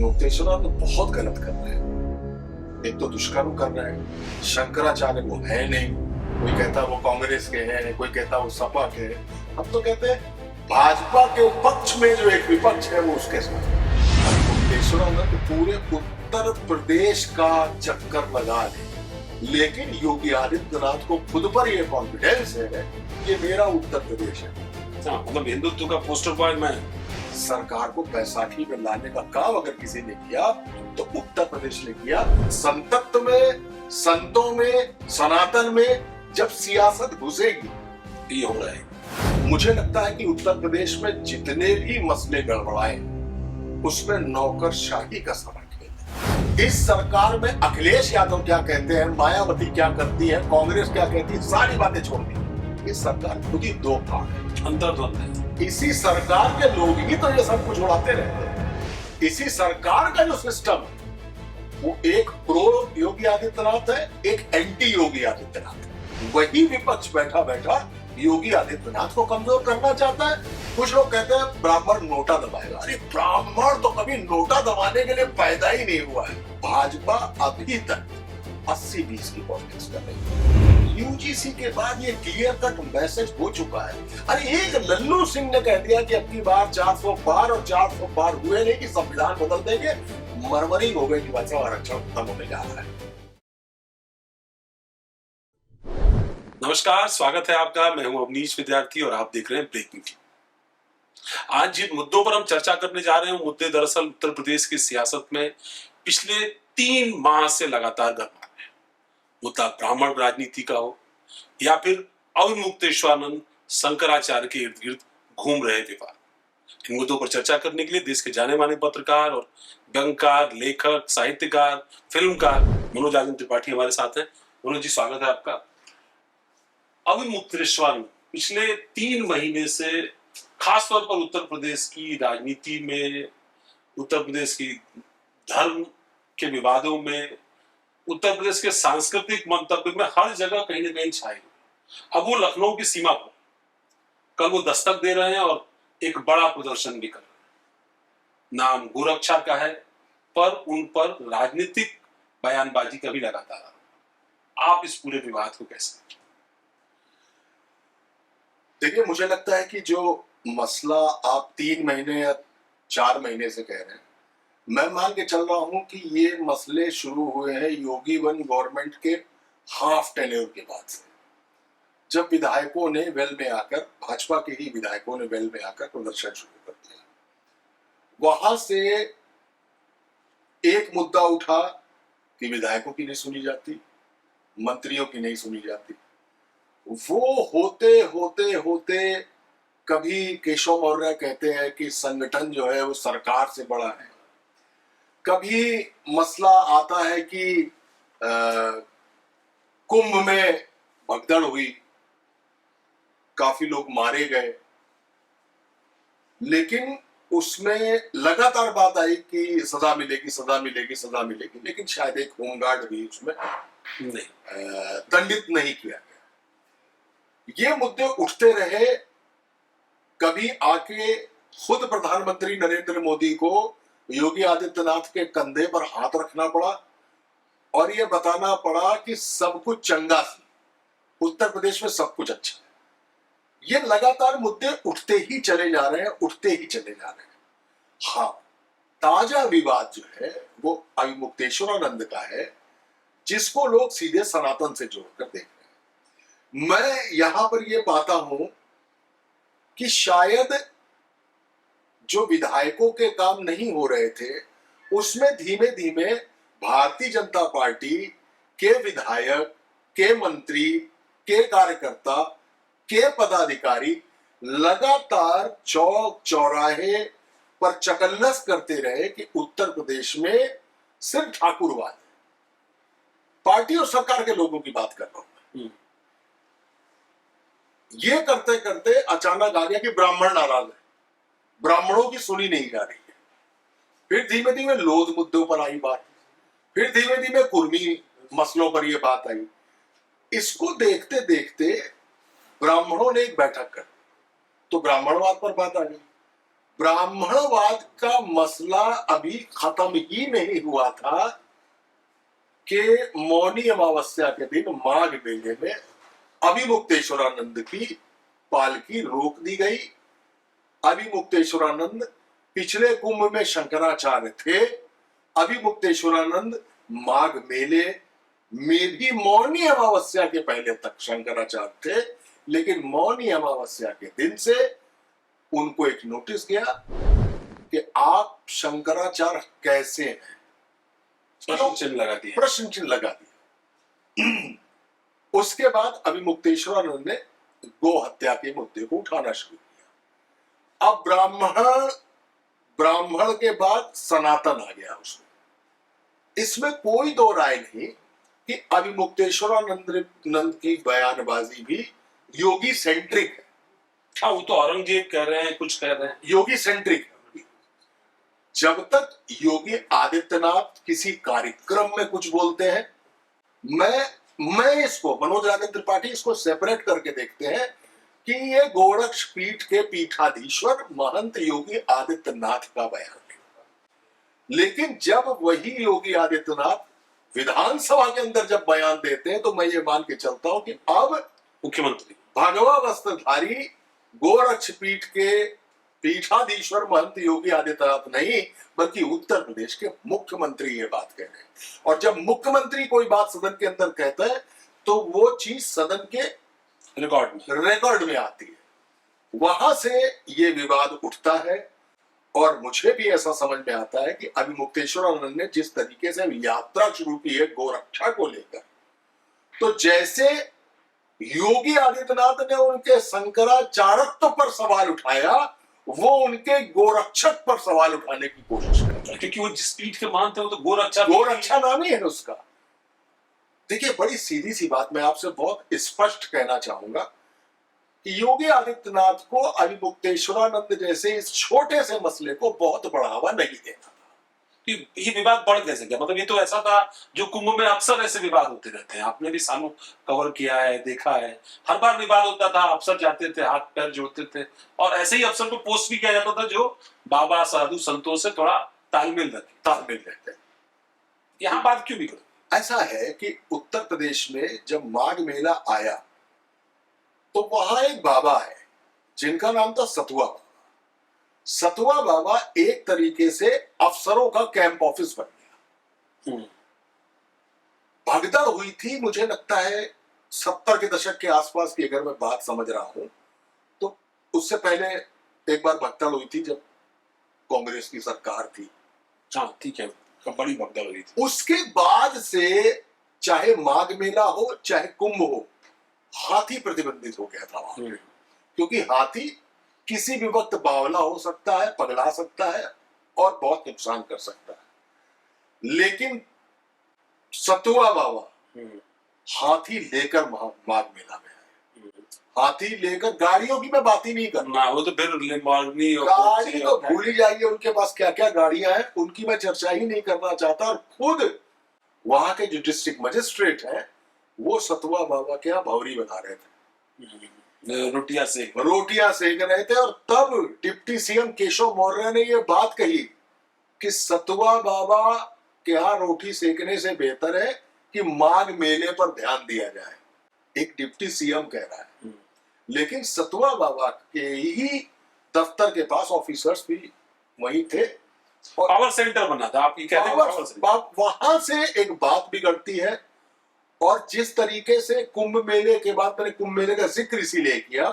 मुक्तेश्वर तो बहुत गलत कर रहे हैं। एक तो दुष्कर्म कर रहे हैं, शंकराचार्य वो है नहीं, कोई कहता वो कांग्रेस के हैं, कोई कहता वो सपा के हैं। अब तो कहते हैं भाजपा के पक्ष में जो एक विपक्ष है वो उसके साथ। मुक्तेश्वर ने तो पूरे उत्तर प्रदेश का चक्कर लगा दिया, लेकिन योगी आदित्यनाथ को खुद पर ये कॉन्फिडेंस है कि मेरा उत्तर प्रदेश है। मतलब हिंदुत्व का पोस्टर बॉय मैं। सरकार को बैसाखी में लाने का काम अगर किसी ने किया तो उत्तर प्रदेश ने किया। संतत्व में, संतों में, सनातन में जब सियासत घुसेगी ये हो रहा है। मुझे लगता है कि उत्तर प्रदेश में जितने भी मसले गड़बड़ाए उसमें नौकरशाही का सवाल है। इस सरकार में अखिलेश यादव क्या कहते हैं, मायावती क्या करती है, कांग्रेस क्या कहती है, सारी बातें छोड़ दी। इस सरकार खुद ही दो भाग है, अंतर्द्वंद है। इसी सरकार के लोग ही तो ये सब कुछ उड़ाते रहते हैं। इसी सरकार का जो सिस्टम वो एक प्रो योगी आदित्यनाथ है, एक एंटी योगी आदित्यनाथ है। वही विपक्ष बैठा बैठा योगी आदित्यनाथ को कमजोर करना चाहता है। कुछ लोग कहते हैं ब्राह्मण नोटा दबाएगा। अरे ब्राह्मण तो कभी नोटा दबाने के लिए पैदा ही नहीं हुआ है। भाजपा अभी तक 80-20 की पॉलिटिक्स कर रही है। यूजीसी के बाद ये क्लियर कट मैसेज हो चुका है। अरे एक लल्लू सिंह ने कह दिया कि अब की बार 400 पार और 400 पार हुए नहीं कि संविधान बदल देंगे। मरमरी हो गई कि बच्चा आरक्षण खत्म होने जा रहा है। नमस्कार, स्वागत है आपका। मैं हूं अवनीश विद्यार्थी और आप देख रहे हैं ब्रेकिंग न्यूज। आज जिन मुद्दों पर हम चर्चा करने जा रहे हैं मुद्दे दरअसल उत्तर प्रदेश की सियासत में पिछले 3 माह से लगातार गर्मा है। मुद्दा ब्राह्मण राजनीति का हो या फिर अविमुक्तेश्वरानंद शंकराचार्य के इर्द गिर्द घूम रहे विवाद। इन मुद्दों पर चर्चा करने के लिए देश के जाने माने पत्रकार और व्यंग्यकार, लेखक, साहित्यकार, फिल्मकार मनोज आनंद त्रिपाठी हमारे साथ हैं। मनोज जी, स्वागत है आपका। अविमुक्तेश्वरानंद पिछले 3 महीने से खासतौर पर उत्तर प्रदेश की राजनीति में, उत्तर प्रदेश की धर्म के विवादों में, उत्तर प्रदेश के सांस्कृतिक मंतव्य में हर जगह कहीं ना कहीं छाए। अब वो लखनऊ की सीमा पर कल वो दस्तक दे रहे हैं और एक बड़ा प्रदर्शन भी कर रहे हैं। नाम गोरक्षा का है, पर उन पर राजनीतिक बयानबाजी का भी लगातार। आप इस पूरे विवाद को कैसे देखिए, मुझे लगता है कि जो मसला आप 3 महीने या 4 महीने से कह रहे हैं, मैं मान के चल रहा हूं कि ये मसले शुरू हुए हैं योगी वन गवर्नमेंट के हाफ टेन्योर के बाद से, जब विधायकों ने वेल में आकर, भाजपा के ही विधायकों ने वेल में आकर प्रदर्शन शुरू कर दिया। वहां से एक मुद्दा उठा कि विधायकों की नहीं सुनी जाती, मंत्रियों की नहीं सुनी जाती। वो होते होते होते कभी केशव मौर्य कहते हैं कि संगठन जो है वो सरकार से बड़ा है। कभी मसला आता है कि कुंभ में भगदड़ हुई, काफी लोग मारे गए, लेकिन उसमें लगातार बात आई कि सजा मिलेगी, सजा मिलेगी, सजा मिलेगी, लेकिन शायद एक होमगार्ड भी उसमें दंडित नहीं किया गया। ये मुद्दे उठते रहे। कभी आके खुद प्रधानमंत्री नरेंद्र मोदी को योगी आदित्यनाथ के कंधे पर हाथ रखना पड़ा और ये बताना पड़ा कि सब कुछ चंगा सी, उत्तर प्रदेश में सब कुछ अच्छा है। ये लगातार मुद्दे उठते ही चले जा रहे हैं, उठते ही चले जा रहे हैं। हाँ, ताजा विवाद जो है वो अविमुक्तेश्वरानंद का है, जिसको लोग सीधे सनातन से जोड़कर देख रहे हैं। मैं यहां पर यह पाता हूं कि शायद जो विधायकों के काम नहीं हो रहे थे उसमें धीमे धीमे भारतीय जनता पार्टी के विधायक, के मंत्री, के कार्यकर्ता, के पदाधिकारी लगातार चौक चौराहे पर चकल्लस करते रहे कि उत्तर प्रदेश में सिर्फ ठाकुरवाद है। पार्टी और सरकार के लोगों की बात कर रहा हूं। ये करते करते अचानक आ गया कि ब्राह्मण नाराज है, ब्राह्मणों की सुनी नहीं जा रही है। फिर धीमे धीमे लोध मुद्दों पर आई बात, फिर धीमे धीमे कुर्मी मसलों पर यह बात आई। इसको देखते देखते ब्राह्मणों ने एक बैठक कर, तो ब्राह्मणवाद पर बात आ गई। ब्राह्मणवाद का मसला अभी खत्म ही नहीं हुआ था कि मौनी अमावस्या के दिन माघ मेले में अभिमुक्तेश्वरानंद की पालकी रोक दी गई। अभिमुक्तेश्वरानंद पिछले कुंभ में शंकराचार्य थे। अभिमुक्तेश्वरानंद माघ मेले में भी मौनी अमावस्या के पहले तक शंकराचार्य थे, लेकिन मौनी अमावस्या के दिन से उनको एक नोटिस गया कि आप शंकराचार्य कैसे हैं, प्रश्न चिन्ह लगा दिया। प्रश्न चिन्ह लगा दिया। उसके बाद अभिमुक्तेश्वरानंद ने गो हत्या के मुद्दे को उठाना शुरू किया। अब ब्राह्मण के बाद सनातन आ गया उसमें। इसमें कोई दो राय नहीं कि अभिमुक्तेश्वरानंद की बयानबाजी भी योगी सेंट्रिक है। हाँ, वो तो औरंगजेब कह रहे हैं, कुछ कह रहे हैं, योगी सेंट्रिक है। जब तक योगी आदित्यनाथ किसी कार्यक्रम में कुछ बोलते हैं, मैं इसको, मनोज राजन त्रिपाठी इसको सेपरेट करके देखते हैं कि ये गोरक्ष पीठ के पीठाधीश्वर महंत योगी आदित्यनाथ का बयान है। लेकिन जब वही योगी आदित्यनाथ विधानसभा के अंदर जब बयान देते हैं, तो मैं ये मान के चलता हूं कि अब मुख्यमंत्री भगवा वस्त्रधारी गोरक्ष पीठ के पीठाधीश्वर महंत योगी आदित्यनाथ नहीं, बल्कि उत्तर प्रदेश के मुख्यमंत्री ये बात कह रहे हैं। और जब मुख्यमंत्री कोई बात सदन के अंदर कहता है, तो वो चीज सदन के रिकॉर्ड में आती है। वहां से ये विवाद उठता है। और मुझे भी ऐसा समझ में आता है कि अभिमुक्तेश्वरानंद ने जिस तरीके से यात्रा शुरू की है गोरक्षा को लेकर, तो जैसे योगी आदित्यनाथ ने उनके शंकराचार्यत्व पर सवाल उठाया, वो उनके गोरक्षक पर सवाल उठाने की कोशिश कर रहे हैं। क्योंकि वो जिस पीठ के मानते हैं वो तो गोरक्षा नाम ही है उसका। देखिए, बड़ी सीधी सी बात मैं आपसे बहुत स्पष्ट कहना चाहूंगा कि योगी आदित्यनाथ को अभिमुक्तेश्वरानंद जैसे इस छोटे से मसले को बहुत बढ़ावा नहीं देना था। ये विवाद बढ़ कैसे गया? मतलब ये तो ऐसा था जो कुंभ में अक्सर ऐसे विवाद होते रहते हैं, आपने भी सालों कवर किया है, देखा है, हर बार विवाद होता था, अफसर जाते थे, हाथ पैर जोड़ते थे, और ऐसे ही अफसर को पोस्ट भी किया जाता था जो बाबा साधु संतों से थोड़ा तालमेल रहते। यहाँ बात क्यों बिगड़ी? ऐसा है कि उत्तर प्रदेश में जब माघ मेला आया, तो वहां एक बाबा है जिनका नाम था सतुआ बाबा। सतुआ बाबा एक तरीके से अफसरों का कैंप ऑफिस बन गया। भगदड़ हुई थी, मुझे लगता है 70 के दशक के आसपास की अगर मैं बात समझ रहा हूं, तो उससे पहले एक बार भगदड़ हुई थी जब कांग्रेस की सरकार थी। हाँ, ठीक है, बड़ी भगदड़ हुई थी। उसके बाद से चाहे माघ मेला हो चाहे कुंभ हो, हाथी प्रतिबंधित हो गया था वहां। क्योंकि हाथी किसी भी वक्त बावला हो सकता है, पगला सकता है और बहुत नुकसान कर सकता है। लेकिन सतुआ बाबा हाथी लेकर माघ मेला में आए। हाथी लेकर, गाड़ियों की मैं बात ही नहीं कर रहा, वो तो फिर लेम्बोर्गिनी और गाड़ी तो भूल ही जाइए, उनके पास क्या क्या गाड़ियां हैं उनकी मैं चर्चा ही नहीं करना चाहता। और खुद वहां के जो डिस्ट्रिक्ट मजिस्ट्रेट हैं, वो सतुआ बाबा के यहाँ भौरी बना रहे थे, रोटियां सेक रहे थे। और तब डिप्टी सीएम केशव मौर्य ने ये बात कही कि सतुआ बाबा के यहाँ रोटी सेकने से बेहतर है कि माघ मेले पर ध्यान दिया जाए। एक डिप्टी सीएम कह रहा है। लेकिन सतुआ बाबा के ही दफ्तर के पास ऑफिसर्स भी वहीं थे, पावर सेंटर बना था। आप कहते हैं वहां से एक बात बिगड़ती है। और जिस तरीके से कुंभ मेले के बाद, मैंने कुंभ मेले का जिक्र इसीलिए किया,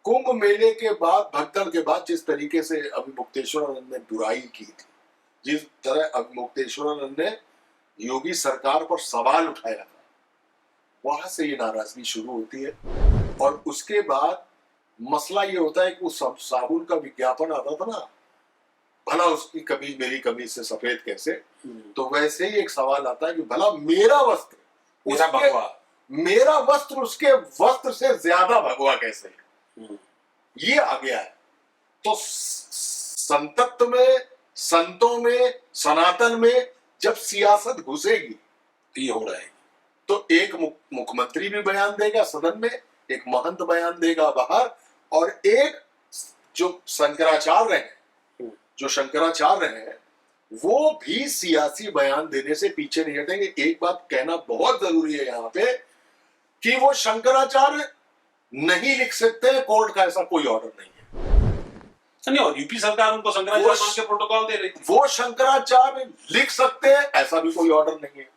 कुंभ मेले के बाद, भगदड़ के बाद जिस तरीके से अभिमुक्तेश्वरानंद ने बुराई की थी, जिस तरह अभिमुक्तेश्वरानंद ने योगी सरकार पर सवाल उठाया था, वहां से ये नाराजगी शुरू होती है। और उसके बाद मसला ये होता है कि वो साबुन का विज्ञापन आता था ना, भला उसकी कमीज मेरी कमीज से सफेद कैसे, तो वैसे ही एक सवाल आता है कि भला मेरा वस्त्र उसके वस्त्र से ज्यादा भगवा कैसे, ये आ गया है। तो संतत्व में, संतों में, सनातन में जब सियासत घुसेगी, ये हो रहा है, तो एक मुख्यमंत्री भी बयान देगा सदन में, एक महंत बयान देगा बाहर, और एक जो शंकराचार्य हैं जो शंकराचार्य हैं वो भी सियासी बयान देने से पीछे नहीं हटेंगे। एक बात कहना बहुत जरूरी है यहाँ पे कि वो शंकराचार्य नहीं लिख सकते, कोर्ट का ऐसा कोई ऑर्डर नहीं है। नहीं, और यूपी सरकार उनको शंकराचार्य मान के प्रोटोकॉल दे रही थी। वो शंकराचार्य लिख सकते हैं, ऐसा भी कोई ऑर्डर नहीं है।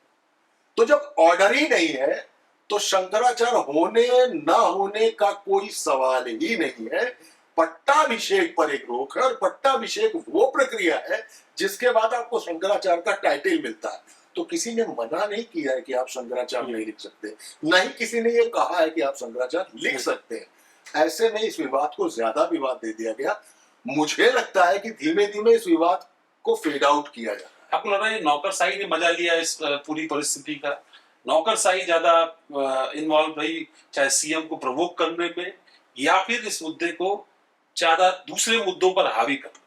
तो जब ऑर्डर ही नहीं है तो शंकराचार्य होने ना होने का कोई सवाल ही नहीं है। पट्टाभिषेक पर एक रोक है, और पट्टाभिषेक वो प्रक्रिया है जिसके बाद आपको शंकराचार्य का टाइटल मिलता है। तो किसी ने मना नहीं किया है कि आप शंकराचार्य नहीं लिख सकते, नहीं किसी ने ये कहा है कि आप शंकराचार्य लिख सकते हैं। ऐसे में इस विवाद को ज्यादा विवाद दे दिया गया। मुझे लगता है कि धीमे धीमे इस विवाद को फेड आउट किया जा रहा है। आपको लग रहा है नौकरशाही ने मजा लिया इस पूरी परिस्थिति का? नौकरशाही ज्यादा इन्वॉल्व रही, चाहे सीएम को प्रवोक करने में, या फिर इस मुद्दे को ज्यादा दूसरे मुद्दों पर हावी करने?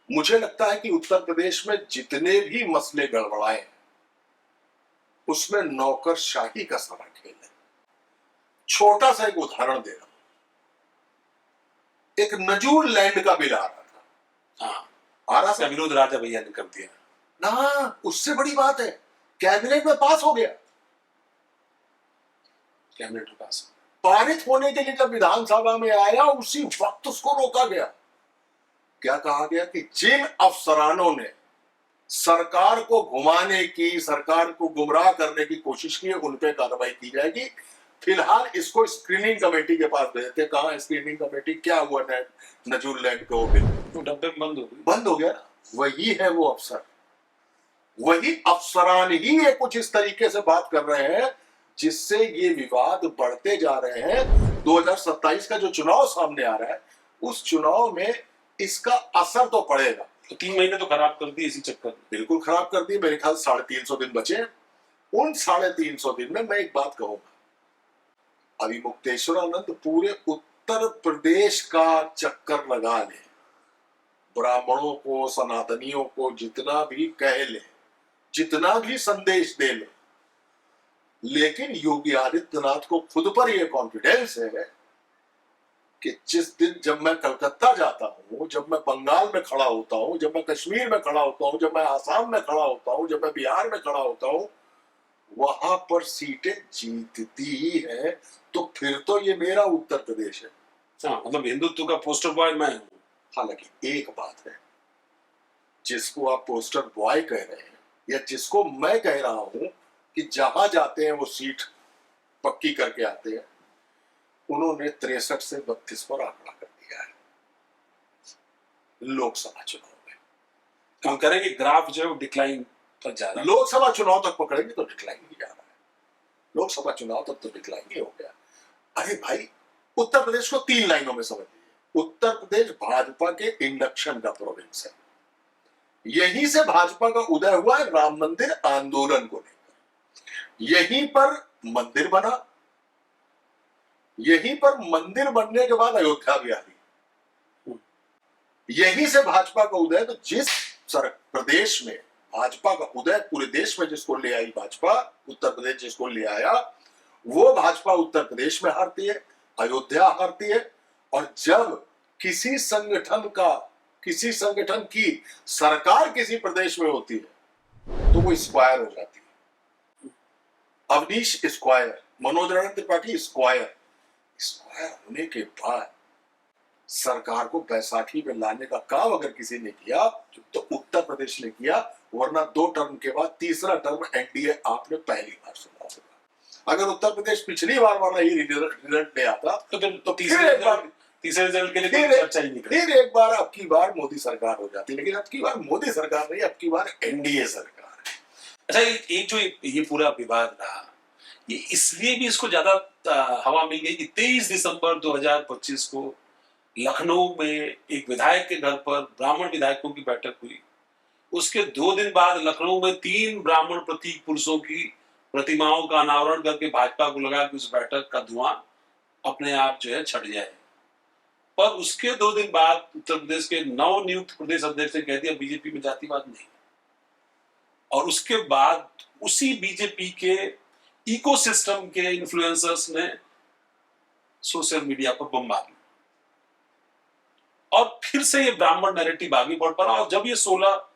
मुझे लगता है कि उत्तर प्रदेश में जितने भी मसले गड़बड़ाए हैं उसमें नौकरशाही का सारा खेल है। छोटा सा एक उदाहरण दे रहा हूं। एक नजूल लैंड का बिल आ रहा था। हाँ, आ रहा इसका था विरोध राजा भैया ने कर दिया ना, उससे बड़ी बात है कैबिनेट में पास हो गया। कैबिनेट के पास। पारित होने के लिए जब विधानसभा में आया उसी वक्त उसको रोका गया। क्या कहा गया कि जिन अफसरानों ने सरकार को घुमाने की, सरकार को गुमराह करने की कोशिश की है उन पे कार्रवाई की जाएगी। फिलहाल इसको स्क्रीनिंग कमेटी के पास भेजते। कहां स्क्रीनिंग कमेटी? क्या हुआ नजूल लैंड को बिल? तो डब्बे में बंद हो गई। बंद हो गया ना। वही है वो अफसर, वही अफसरान ही ये कुछ इस तरीके से बात कर रहे हैं जिससे ये विवाद बढ़ते जा रहे हैं। 2027 का जो चुनाव सामने आ रहा है उस चुनाव में इसका असर तो पड़ेगा। तो 3 महीने तो खराब कर दिए इसी चक्कर में। बिल्कुल खराब कर दी। मेरे ख्याल 350 दिन बचे हैं। उन 350 दिन में मैं एक बात कहूंगा, अभी मुक्तेश्वरानंद पूरे उत्तर प्रदेश का चक्कर लगा ले, ब्राह्मणों को, सनातनियों को जितना भी कह ले, जितना भी संदेश दे ले, लेकिन योगी आदित्यनाथ को खुद पर यह कॉन्फिडेंस है कि जिस दिन जब मैं कलकत्ता जाता हूं, जब मैं बंगाल में खड़ा होता हूं, जब मैं कश्मीर में खड़ा होता हूं, जब मैं आसाम में खड़ा होता हूं, जब मैं बिहार में खड़ा होता हूं, वहां पर सीटें जीतती ही है। तो फिर तो ये मेरा उत्तर प्रदेश है। हाँ, मतलब हिंदुत्व का पोस्टर बॉय मैं हूँ। हालांकि एक बात है, जिसको आप पोस्टर बॉय कह रहे हैं या जिसको मैं कह रहा हूं कि जहां जाते हैं वो सीट पक्की करके आते हैं, उन्होंने 63 से 32 पर आंकड़ा कर दिया है लोकसभा चुनाव में। हम करेंगे ग्राफ जो है डिक्लाइन पर जा रहा है। लोकसभा चुनाव तक पकड़ेंगे तो डिक्लाइन ही जा रहा है। लोकसभा चुनाव तक तो डिक्लाइन ही हो गया। अरे भाई, उत्तर प्रदेश को 3 लाइनों में समझ लीजिए। उत्तर प्रदेश भाजपा के इंडक्शन का प्रोविंस है। यहीं से भाजपा का उदय हुआ है राम मंदिर आंदोलन को लेकर। यहीं पर मंदिर बना, यहीं पर मंदिर बनने के बाद अयोध्या भी आ गई। यहीं से भाजपा का उदय। तो जिस प्रदेश में भाजपा का उदय पूरे देश में जिसको ले आई भाजपा, उत्तर प्रदेश जिसको ले आया, वो भाजपा उत्तर प्रदेश में हारती है, अयोध्या हारती है। और जब किसी संगठन की सरकार किसी प्रदेश में होती है तो वो स्क्वायर हो जाती है। अवनीश स्क्वायर, मनोज रण त्रिपाठी स्क्वायर होने के बाद सरकार को बैसाखी में लाने का काम अगर किसी ने किया तो उत्तर प्रदेश ने किया। वरना 2 टर्म के बाद तीसरा टर्म एनडीए आपने पहली बार सुना होगा। अगर उत्तर प्रदेश पिछली बार वाला ही रिजल्ट ले आता तो तीसरे रिजल्ट के लिए कोई चर्चा ही नहीं करें। फिर एक बार अब की बार मोदी सरकार हो जाती। लेकिन अब की बार मोदी सरकार नहीं, अब की बार एनडीए सरकार है। अच्छा, एक जो ये पूरा विवाद रहा, ये इसलिए भी इसको ज्यादा हवा मिल गई कि 23 दिसंबर 2025 को लखनऊ में एक विधायक के घर पर ब्राह्मण विधायकों की बैठक हुई। उसके 2 दिन बाद लखनऊ में 3 ब्राह्मण प्रतीक पुरुषों की प्रतिमाओं का अनावरण करके भाजपा को लगा कि उस बैठक का धुआं अपने आप जो है छट जाए। पर उसके 2 दिन बाद उत्तर प्रदेश के नवनियुक्त प्रदेश अध्यक्ष ने कह दिया बीजेपी में जातिवाद नहीं। और उसके बाद उसी बीजेपी के इकोसिस्टम के इन्फ्लुएंसर्स ने सोशल मीडिया पर बम मारी और फिर से ये ब्राह्मण नैरेटिव आगे बढ़ पड़ा। और जब ये 16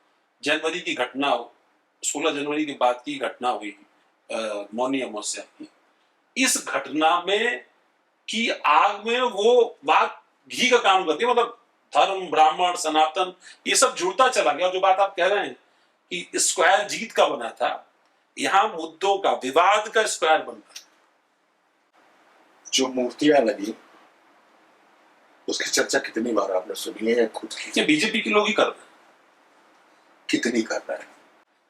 जनवरी की घटना, 16 जनवरी के बाद की घटना हुई मौनी अमावस्या की, इस घटना में की आग में वो बात घी का काम करती है। मतलब धर्म, ब्राह्मण, सनातन, ये सब जुड़ता चला गया। जो बात आप कह रहे हैं कि स्क्वायर जीत का बना था, यहां मुद्दों का, विवाद का स्क्वायर बन रहा है। जो मूर्तियां लगी उसकी चर्चा कितनी बार आपने सुनी है? खुद की ये बीजेपी के लोग ही कर रहे हैं। कितनी कर रहा है?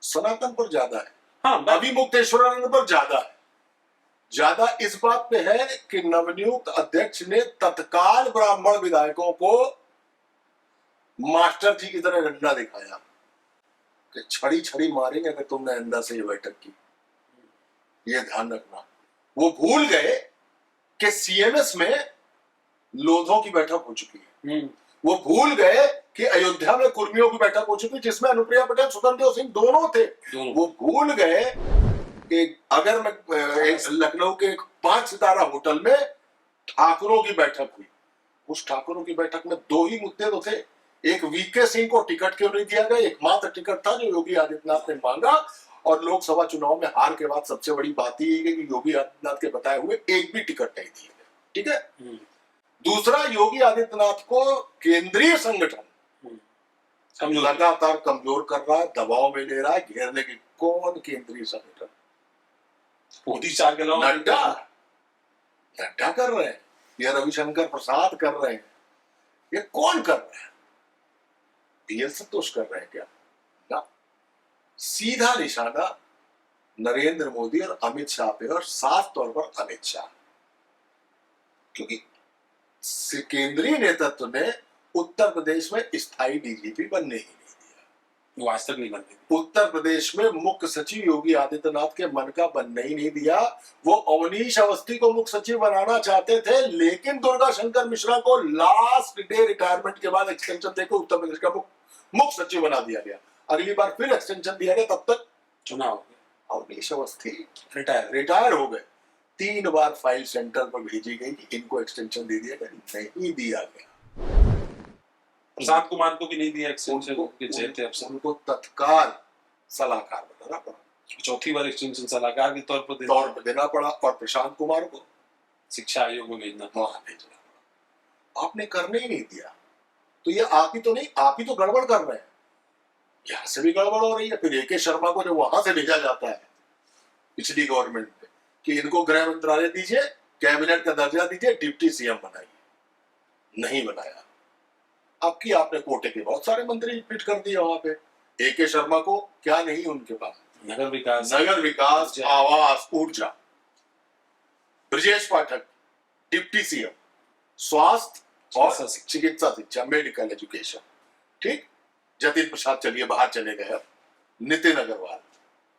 सनातन पर ज्यादा है, हाँ, अभी मुक्तेश्वरानंद पर ज्यादा है। ज्यादा इस बात पे है कि नवनियुक्त अध्यक्ष ने तत्काल ब्राह्मण विधायकों को मास्टर जी की तरह डंडा दिखाया कि छड़ी छड़ी मारेंगे अगर तुमने आइंदा से ये बैठक की, ये ध्यान रखना। वो भूल गए कि सीएमएस में लोधों की बैठक हो चुकी है। वो भूल गए कि अयोध्या में कुर्मियों की बैठक हो चुकी जिसमें अनुप्रिया पटेल, स्वतंत्र सिंह दोनों थे। वो भूल गए कि अगर मैं लखनऊ के 5 सितारा होटल में ठाकुरों की बैठक हुई, उस ठाकुरों की बैठक में 2 ही मुद्दे तो थे। एक वीके सिंह को टिकट क्यों नहीं दिया गया, एकमात्र टिकट था जो योगी आदित्यनाथ ने मांगा, और लोकसभा चुनाव में हार के बाद सबसे बड़ी बात यही है कि योगी आदित्यनाथ के बताए हुए एक भी टिकट नहीं दिए गए। ठीक है। दूसरा, योगी आदित्यनाथ को केंद्रीय संगठन लगातार कमजोर कर रहा है, दबाव में ले रहा है, घेरने की। कौन केंद्रीय संगठन? मोदी शाह के अलावा नड्डा कर रहे हैं, या रविशंकर प्रसाद कर रहे हैं, ये कौन कर रहा है? बीएल संतोष कर रहे हैं क्या? ना, सीधा निशाना नरेंद्र मोदी और अमित शाह पे, और साफ तौर पर अमित शाह, क्योंकि केंद्रीय नेतृत्व ने उत्तर प्रदेश में स्थायी डीजीपी बनने ही नहीं दिया। वो आज तक नहीं बनते। उत्तर प्रदेश में मुख्य सचिव योगी आदित्यनाथ के मन का बनने ही नहीं दिया। वो अवनीश अवस्थी को मुख्य सचिव बनाना चाहते थे, लेकिन दुर्गा शंकर मिश्रा को लास्ट डे रिटायरमेंट के बाद एक्सटेंशन देकर उत्तर प्रदेश का मुख्य सचिव बना दिया गया। अगली बार फिर एक्सटेंशन दिया गया, तब तक चुनाव हो गया। अवनीश अवस्थी रिटायर हो गए। 3 बार फाइल सेंटर पर भेजी गई कि इनको एक्सटेंशन दे दिया गया, नहीं दिया गया। प्रशांत कुमार को भी नहीं दिया एक्सटेंशन, उनको तत्काल सलाहकार बनाना पड़ा, चौथी बार एक्सटेंशन सलाहकार के तौर पर देना पड़ा, और प्रशांत कुमार को शिक्षा आयोग में भेजना पड़ा। आपने करने ही नहीं दिया। तो ये आप ही तो नहीं, आप ही तो गड़बड़ कर रहे हैं। यहां से भी गड़बड़ हो रही है। फिर AK शर्मा को जो वहां से भेजा जाता है पिछली गवर्नमेंट में कि इनको गृह मंत्रालय दीजिए, कैबिनेट का दर्जा दीजिए, डिप्टी सीएम बनाइए, नहीं बनाया। आपकी आपने कोटे के बहुत सारे मंत्री फिट कर दिए वहां पे। AK शर्मा को क्या नहीं उनके पास? नगर विकास, आवास, ऊर्जा। ब्रजेश पाठक डिप्टी सीएम, स्वास्थ्य और चिकित्सा शिक्षा, मेडिकल एजुकेशन। ठीक। जतिन प्रसाद चलिए बाहर चले गए। नितिन अग्रवाल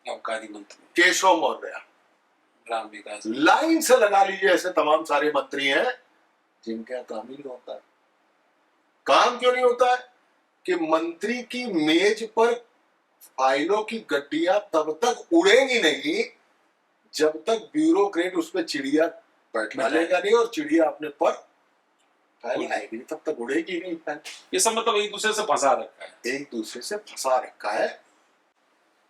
आबकारी मंत्री, केशव मौर्य, ग्राम विकास। लाइन से लगा लीजिए, ऐसे तमाम सारे मंत्री हैं जिनका काम ही नहीं होता है। काम क्यों नहीं होता है? कि मंत्री की मेज पर फाइलों की गड्डियां तब तक उड़ेंगी नहीं जब तक ब्यूरोक्रेट उस पर चिड़िया बैठा लेगा नहीं, और चिड़िया अपने पर फाइल आएगी तब तक उड़ेगी नहीं फाइल। ये सब मतलब एक दूसरे से फंसा रखा है, एक दूसरे से फंसा रखा है।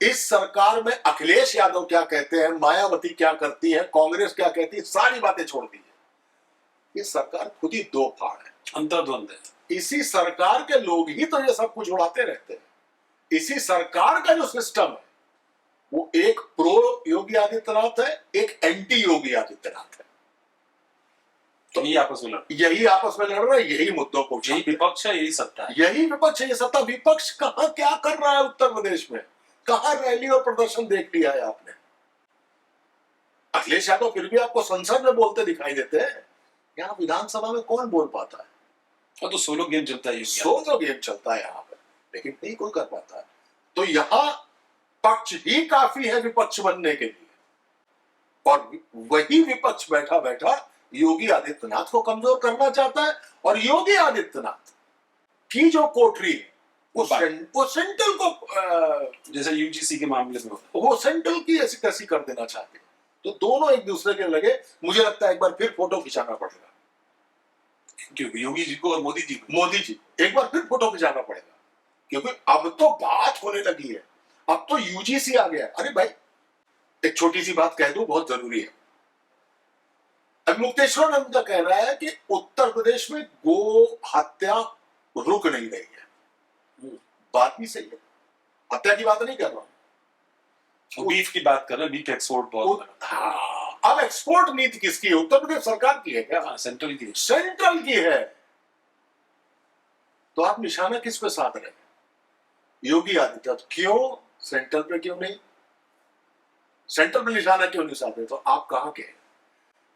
इस सरकार में अखिलेश यादव क्या कहते हैं, मायावती क्या करती है, कांग्रेस क्या कहती है, सारी बातें छोड़ दी है। ये सरकार खुद ही दो फाड़ है, अंतर्द्वंद है। इसी सरकार के लोग ही तो ये सब कुछ उड़ाते रहते हैं। इसी सरकार का जो सिस्टम है वो एक प्रो योगी आदित्यनाथ है, एक एंटी योगी आदित्यनाथ है। तो यही आपस में लड़ रहे हैं, यही मुद्दों को, यही विपक्ष है, यही सत्ता है। यही विपक्ष है, ये सत्ता। विपक्ष कहां क्या कर रहा है उत्तर प्रदेश में? कहां रैली और प्रदर्शन देख लिया है आपने? अखिलेश यादव फिर भी आपको संसद में बोलते दिखाई देते हैं, यहाँ विधानसभा में कौन बोल पाता है? तो सोलो गेम चलता है, सोलो गेम चलता है यहाँ पे, लेकिन नहीं कोई कर पाता है। तो यहाँ पक्ष ही काफी है विपक्ष बनने के लिए, और वही विपक्ष बैठा बैठा योगी आदित्यनाथ को कमजोर करना चाहता है। और योगी आदित्यनाथ की जो कोठरी है वो सेंट्रल को, जैसे यूजीसी के मामले में वो सेंट्रल की ऐसी तैसी कर देना चाहते हैं। तो दोनों एक दूसरे के लगे। मुझे लगता है एक बार फिर फोटो खिंचाना पड़ेगा। क्योंकि योगी जी को और मोदी जी को। मोदी जी एक बार फिर फोटो खिंचाना पड़ेगा, क्योंकि अब तो बात होने लगी है, अब तो यूजीसी आ गया है। अरे भाई एक छोटी सी बात कह दूं, बहुत जरूरी है। अब मुक्तेश्वरानंद का कहना है कि उत्तर प्रदेश में गो हत्या रुक नहीं रही है। बात भी सही है, हत्या की बात नहीं कर रहा हूं, बीफ की बात कर रहे हैं, बीफ एक्सपोर्ट बहुत हाँ, अब एक्सपोर्ट नीति किसकी है? उत्तर प्रदेश सरकार की है क्या? सेंट्रल की। सेंट्रल की है। तो आप निशाना किस पे साध रहे हैं? योगी आदित्यनाथ। क्यों सेंट्रल पे क्यों नहीं? सेंट्रल पे निशाना क्यों नहीं साधे? तो आप कहां के हैं?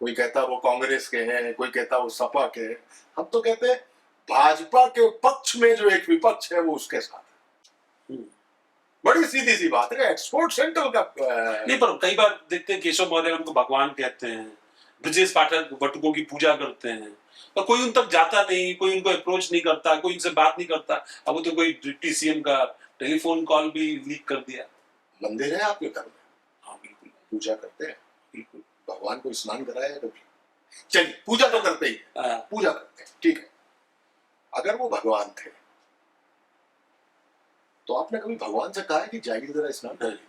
कोई कहता वो कांग्रेस के हैं, कोई कहता वो सपा के हैं। हम तो कहते हैं भाजपा के पक्ष में जो एक विपक्ष है वो उसके साथ है। बड़ी सीधी सी बात है, एक्सपोर्ट सेंट्रल का नहीं, पर कई बार देखते हैं केशव मौर्य उनको भगवान कहते हैं, ब्रजेश पाठक बटुकों की पूजा करते हैं, पर कोई उन तक जाता नहीं, कोई उनको अप्रोच नहीं करता, कोई उनसे बात नहीं करता। अब तो कोई डिप्टी सीएम का टेलीफोन कॉल भी लीक कर दिया। मंदिर है आपके घर में? हाँ बिल्कुल, पूजा करते हैं, बिल्कुल। भगवान को स्नान कराया कभी? चलिए पूजा तो करते ही है, पूजा करते हैं, ठीक है। अगर वो भगवान थे तो आपने कभी भगवान से कहा है कि जाइए जरा स्नान कर लीजिए?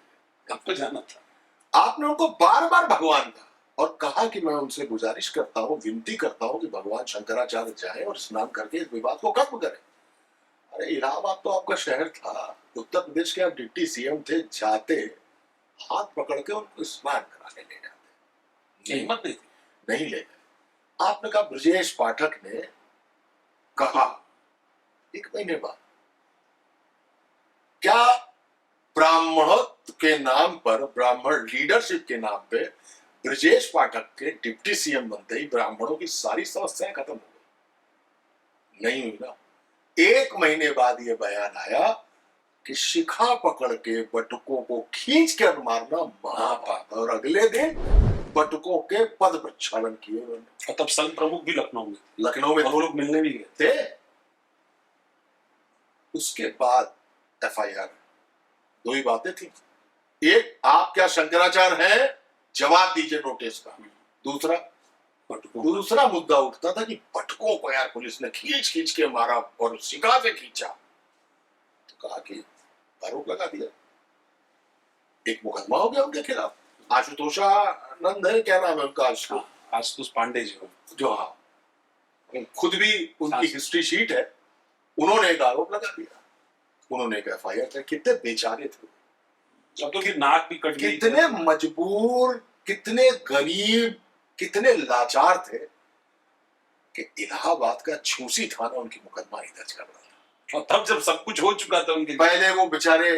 आपको जाना था। आपने उनको बार बार भगवान कहा और कहा कि मैं उनसे गुजारिश करता हूँ, विनती करता हूँ कि भगवान शंकराचार्य जाए और स्नान करके इस विवाद को खत्म करें। अरे इलाहाबाद तो आपका शहर था, उत्तर प्रदेश के आप डिप्टी सीएम थे, जाते हाथ पकड़ के उनको स्नान कराने ले जाते। हिम्मत नहीं थी, नहीं ले गए। आपने कहा, ब्रजेश पाठक ने कहा 1 महीने बाद, क्या ब्राह्मणत्व के नाम पर, ब्राह्मण लीडरशिप के नाम पे ब्रजेश पाठक के डिप्टी सीएम बनते ही ब्राह्मणों की सारी समस्याएं खत्म हो गई? नहीं हुई ना। 1 महीने बाद ये बयान आया कि शिखा पकड़ के बटुकों को खींच कर मारना महापाप, और अगले दिन बटुकों के पद प्रक्षालन किए उन्होंने। और तब संघ प्रमुख भी लखनऊ में वो लोग मिलने भी गए थे। उसके बाद एफआईआर, 2 ही बातें थी। एक, आप क्या शंकराचार्य हैं, जवाब दीजिए नोटिस का। दूसरा मुद्दा उठता था कि बटुकों को यार पुलिस ने खींच खींच के मारा और शिखा से खींचा, तो कहा कि आरोप लगा दिया, एक मुकदमा हो गया उनके खिलाफ। आशुतोषानंद है, क्या नाम है उनका? आशुतोष पांडे जी जो, हाँ, खुद भी उनकी हिस्ट्री शीट है। उन्होंने एक आरोप लगा दिया, उन्होंने एक एफआईआर किया। कितने बेचारे थे, अब तो फिर नाक भी कट गई, कितने मजबूर, कितने गरीब, कितने लाचार थे कि इलाहाबाद का छूसी थाना उनकी मुकदमा ही दर्ज कर रहा था। और तब जब सब कुछ हो चुका था उनके, पहले वो बेचारे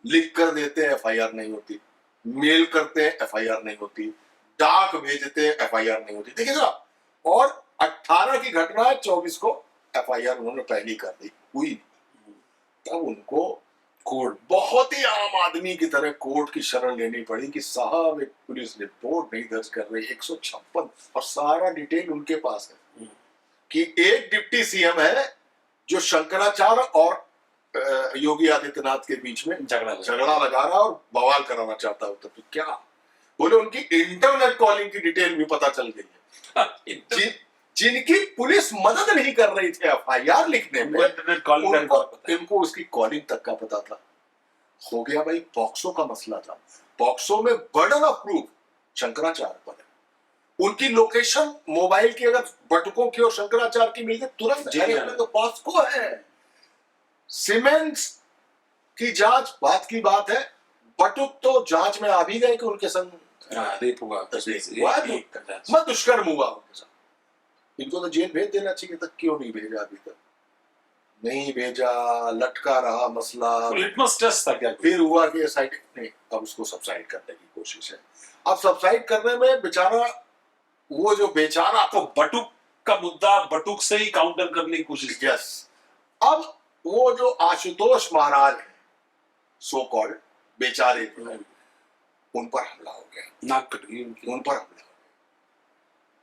लिख कर देते एफआईआर नहीं होती, मेल करते एफआईआर नहीं होती, डाक भेजते एफआईआर नहीं होती। देखिए जरा, और 18 की घटना है, 24 को एफआईआर उन्होंने पहली कर दी, हुई। तब उनको कोर्ट, बहुत ही आम आदमी की तरह कोर्ट की शरण लेनी पड़ी कि साहब एक पुलिस रिपोर्ट नहीं दर्ज कर रही, 156, और सारा डिटेल उनके पास है कि एक डिप्टी सीएम है जो शंकराचार्य और योगी आदित्यनाथ के बीच में झगड़ा लगा रहा और बवाल कराना चाहता है। तो क्या बोले, उनकी इंटरनेट कॉलिंग की डिटेल भी पता चल गई है। जिनकी पुलिस मदद नहीं कर रही थी एफआईआर लिखने में, इनको उसकी कॉलिंग तक का पता था। हो गया भाई, पॉक्सो का मसला था। पॉक्सो में बर्डन ऑफ प्रूफ शंकराचार्य पर है। उनकी लोकेशन मोबाइल की अगर बटुकों की और शंकराचार्य की मिल गई तुरंत जेल, तो पॉक्सो है। सीमेंस की जांच बात की बात है, बटुक तो जांच में आ भी गए कि उनके संग रेप हुआ, दुष्कर्म हुआ उनके साथ। इनको तो जेल भेज देना चाहिए था, क्यों नहीं भेजा अभी तक? नहीं भेजा, लटका रहा मसला। लिटमस टेस्ट था क्या? फिर हुआ कि साइड नहीं, अब उसको सबसाइड करने की कोशिश है। अब सबसाइड करने में बेचारा, वो जो बेचारा, तो बटुक का मुद्दा बटुक से ही काउंटर करने की कोशिश। यस। अब वो जो आशुतोष महाराज है, सो कॉल्ड बेचारे, उन पर हमला हो गया, नाक कट गई उनकी, उन पर हमला हो गया,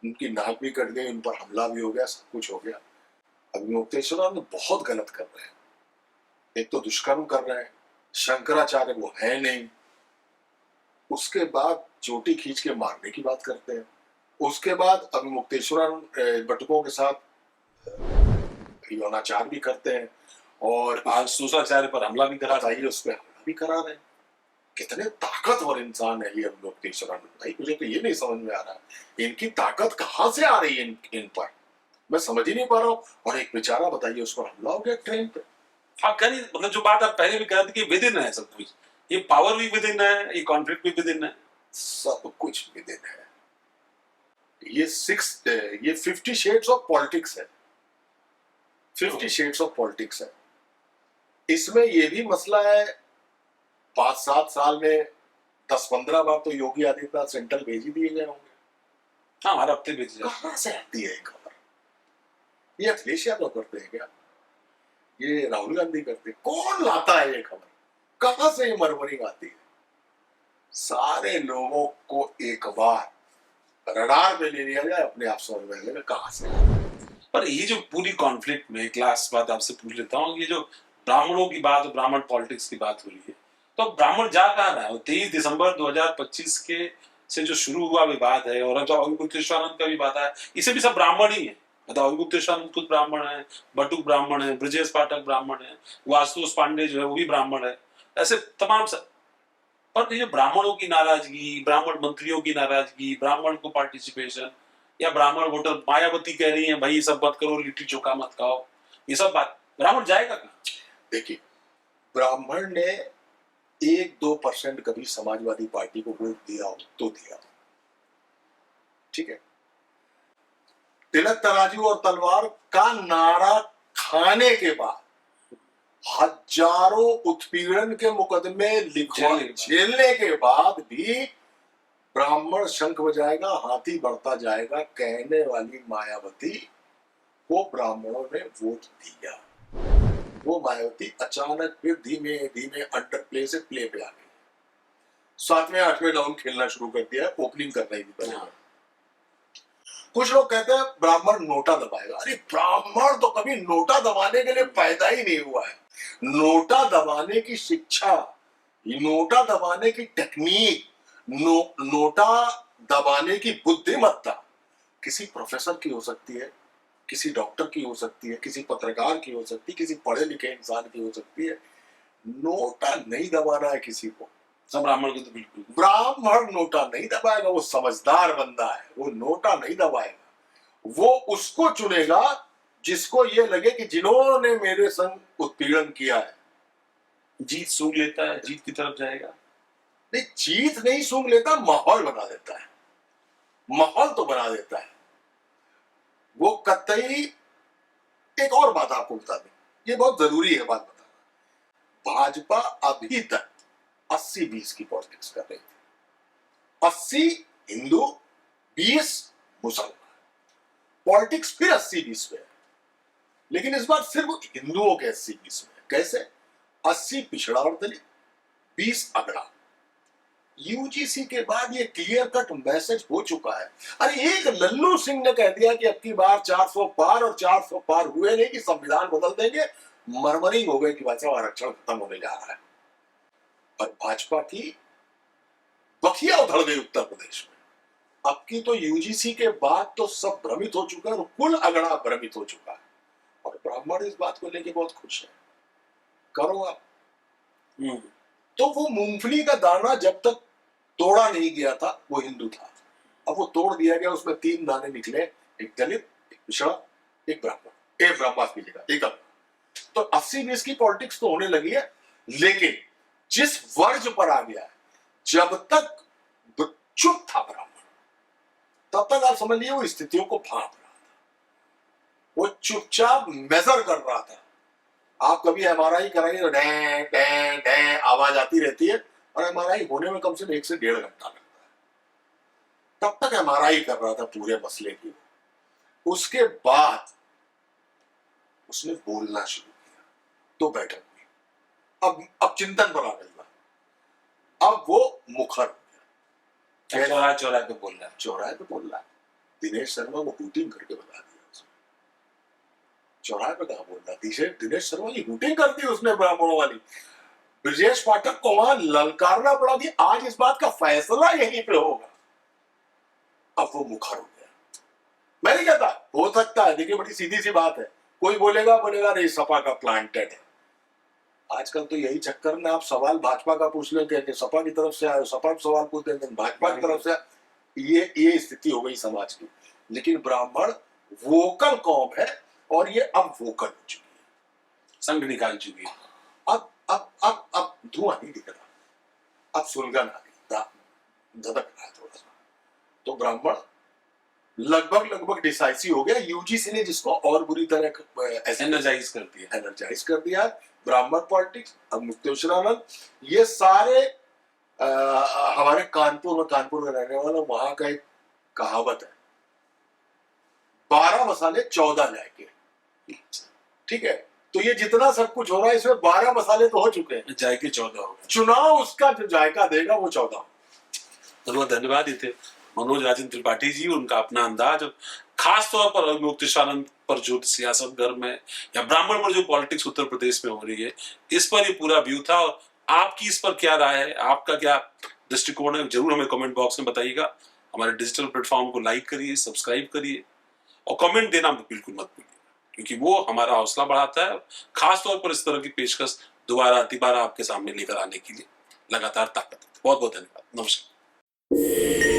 उनकी नाक भी कट गई, उन पर हमला भी हो गया, सब कुछ हो गया। अभी मुक्तेश्वरानंद बहुत गलत कर रहे हैं। एक तो दुष्कर्म कर रहे हैं, शंकराचार्य वो है नहीं, उसके बाद चोटी खींच के मारने की बात करते हैं, उसके बाद अभी मुक्तेश्वरानंद बटुकों के साथ यौनाचार भी करते हैं और आज शोषाचार्य पर हमला भी करा था। बताइए उस पर हमला भी करा रहे हैं। कितने ताकतवर इंसान है ये अवलोक देशरानंद भाई, मुझे तो ये नहीं समझ में आ रहा इनकी ताकत कहाँ से आ रही है इन पर, मैं समझ ही नहीं पा रहा हूँ। और एक बेचारा बताइए उस पर हमला हो गया ट्रेन पे। आप कह नहीं, मतलब जो बात आप पहले भी कह रहे थे कि विद इन है सब कुछ, ये पावर भी विद इन है, ये कॉन्फ्लिक्ट भी विद इन है, सब कुछ विदिन है। ये 50 शेड्स ऑफ पॉलिटिक्स है, 50 शेड्स ऑफ पॉलिटिक्स है। इसमें ये भी मसला है, 5-7 साल में 10-15 बार तो योगी आदित्यनाथ सेंट्रल भेज ही दिए गए होंगे। हाँ हर हफ्ते भेज जाए। कहाँ से आती है ये खबर? ये अखिलेश यादव करते हैं क्या? ये राहुल गांधी करते हैं? कौन लाता है ये खबर? कहाँ से ये मरमरिंग आती है? सारे लोगों को एक बार रडार पे ले लिया जाए, अपने आप समझ में आएगा कहाँ से। पर ये जो पूरी कॉन्फ्लिक्ट में एक लास्ट बात आपसे पूछ लेता हूँ, ये जो ब्राह्मणों की बात, ब्राह्मण पॉलिटिक्स की बात हो रही है, तो ब्राह्मण जा कहाँ रहा है? 23 दिसंबर 2025 के से जो शुरू हुआ विवाद है, और जो अवगुप्तेश्वरानंद का विवाद है, इसे भी सब ब्राह्मण ही है। मतलब अवगुप्तेश्वरानंद खुद ब्राह्मण है, बटुक ब्राह्मण है, ब्रजेश पाठक ब्राह्मण है, वास्तुस पांडे जो है वो भी ब्राह्मण है, ऐसे तमाम पर ये ब्राह्मणों की नाराजगी, ब्राह्मण मंत्रियों की नाराजगी, ब्राह्मण को पार्टिसिपेशन, या ब्राह्मण वोटर, मायावती कह रही है भाई सब मत करो, लिट्टी चोखा मत खाओ, ये सब बात, ब्राह्मण जाएगा कहाँ? देखिए, ब्राह्मण ने 1-2% कभी समाजवादी पार्टी को वोट दिया हो तो दिया, ठीक है। तिलक तराजू और तलवार का नारा खाने के बाद, हजारों उत्पीड़न के मुकदमे झेलने के बाद भी ब्राह्मण शंख बजाएगा, हाथी बढ़ता जाएगा कहने वाली मायावती को ब्राह्मणों ने वोट दिया। वो मायावती अचानक फिर धीमे धीमे अंडर प्ले से प्ले पे आ गई, 7वें-8वें राउंड खेलना शुरू कर दिया, ओपनिंग कर रही थी पहले। कुछ लोग कहते हैं ब्राह्मण नोटा दबाएगा। अरे ब्राह्मण तो कभी नोटा दबाने के लिए पैदा ही नहीं हुआ है। नोटा दबाने की शिक्षा, नोटा दबाने की टेक्निक, नोटा दबाने की बुद्धिमत्ता किसी प्रोफेसर की हो सकती है, किसी डॉक्टर की हो सकती है, किसी पत्रकार की हो सकती है, किसी पढ़े लिखे इंसान की हो सकती है। नोटा नहीं दबाना है किसी को। सब ब्राह्मण को तो बिल्कुल, ब्राह्मण नोटा नहीं दबाएगा, वो समझदार बंदा है, वो नोटा नहीं दबाएगा। वो उसको चुनेगा जिसको ये लगे कि जिन्होंने मेरे संग उत्पीड़न किया है। जीत सूंघ लेता है, जीत की तरफ जाएगा। नहीं, जीत नहीं सूंघ लेता, माहौल बना देता है, माहौल तो बना देता है वो कतई। एक और बात आपको बता दें, ये बहुत जरूरी है बात बताना। भाजपा अभी तक 80-20 की पॉलिटिक्स कर रही थी, 80 हिंदू 20 मुसलमान, पॉलिटिक्स फिर 80-20 में है, लेकिन इस बार सिर्फ हिंदुओं के 80-20 में। कैसे? 80 पिछड़ा और दलित, 20 अगड़ा। यूजीसी के बाद ये क्लियर कट मैसेज हो चुका है। अरे एक लल्लू सिंह ने कह दिया कि अब की बार 400 पार, और 400 पार हुए नहीं कि संविधान बदल देंगे, मरमरिंग हो गई कि बच्चा आरक्षण खत्म होने जा रहा है। और भाजपा की बखिया उधड़ गई उत्तर प्रदेश में। अब की तो यूजीसी के बाद तो सब भ्रमित हो चुका है, और कुल अगड़ा भ्रमित हो चुका है, और ब्राह्मण इस बात को लेके बहुत खुश है। करो आप। तो वो मूंगफली का दाना जब तक तोड़ा नहीं गया था वो हिंदू था, अब वो तोड़ दिया गया, उसमें 3 दाने निकले, एक दलित, एक पिछड़ा, एक ब्राह्मण, एक ब्रह्मास की जगह एक अगड़ा। तो 80-20 की पॉलिटिक्स तो होने लगी है, लेकिन जिस वर्ज पर आ गया है, जब तक चुप था ब्राह्मण, तब तक आप समझ लिए वो स्थितियों को भांप रहा था, वो चुपचाप मेजर कर रहा था। आप कभी एमआरआई कराइए तो डैं डैं डैं आवाज आती रहती है, और एमआरआई होने में कम से कम 1 से 1.5 घंटा लगता है। तब तक एमआरआई कर रहा था पूरे मसले की। उसके बाद उसने बोलना शुरू किया, तो बैठक हुई, अब चिंतन पर आ गया, अब वो मुखर हो गया, चौराहे चौराहे पे बोल रहा है, चौराहे पे बोल रहा है। दिनेश शर्मा को हूटिंग करके बता दिया उसने, चौराहे पे कहा बोल रहा, दिनेश शर्मा की हूटिंग कर दी उसने ब्राह्मणों वाली। ब्रजेश पाठक को वहां ललकारना पड़ा कि आज इस बात का फैसला यहीं पे होगा। अब वो मुखर हो गया, मैं नहीं कहता, हो सकता है, देखिए बड़ी सीधी सी बात है, कोई बोलेगा नहीं सपा का प्लांटेड है। आजकल तो यही चक्कर में आप सवाल भाजपा का पूछ लेते हैं कि सपा की तरफ से आए, सपा सवाल पूछते हैं भाजपा की तरफ से, ये स्थिति हो गई समाज की। लेकिन ब्राह्मण वोकल कौम है और ये अब वोकल हो चुकी है, संघ निकाल चुकी है। अब धुआं नहीं दिख रहा, अब सुलगन आ गई, धधक रहा है थोड़ा सा। तो ब्राह्मण लगभग डिसाइसिव हो गया। यूजीसी ने जिसको और बुरी तरह एनर्जाइज कर दिया ब्राह्मण पॉलिटिक्स। अब मुक्तेश्वरानंद, ये सारे हमारे कानपुर में रहने वाला, वहां का एक कहावत है, 12 मसाले 14 जायके। ठीक है, तो ये जितना सब कुछ हो रहा है इसमें 12 मसाले तो हो चुके हैं, जायके 14 हो गए। चुनाव उसका जो जायका देगा वो 14। बहुत धन्यवाद। ये थे मनोज राजेंद्र त्रिपाठी जी, उनका अपना अंदाज, खास तौर पर मुक्तेश्वरानंद पर जो सियासत घर में या ब्राह्मण पर जो पॉलिटिक्स उत्तर प्रदेश में हो रही है, इस पर ये पूरा व्यू था। और आपकी इस पर क्या राय है, आपका क्या दृष्टिकोण है, जरूर हमें कमेंट बॉक्स में बताइएगा। हमारे डिजिटल प्लेटफॉर्म को लाइक करिए, सब्सक्राइब करिए और कमेंट देना बिल्कुल मत भूलिए, क्योंकि वो हमारा हौसला बढ़ाता है। खास तौर पर इस तरह की पेशकश दोबारा आपके सामने लेकर आने के लिए लगातार ताकत है। बहुत बहुत धन्यवाद। नमस्कार।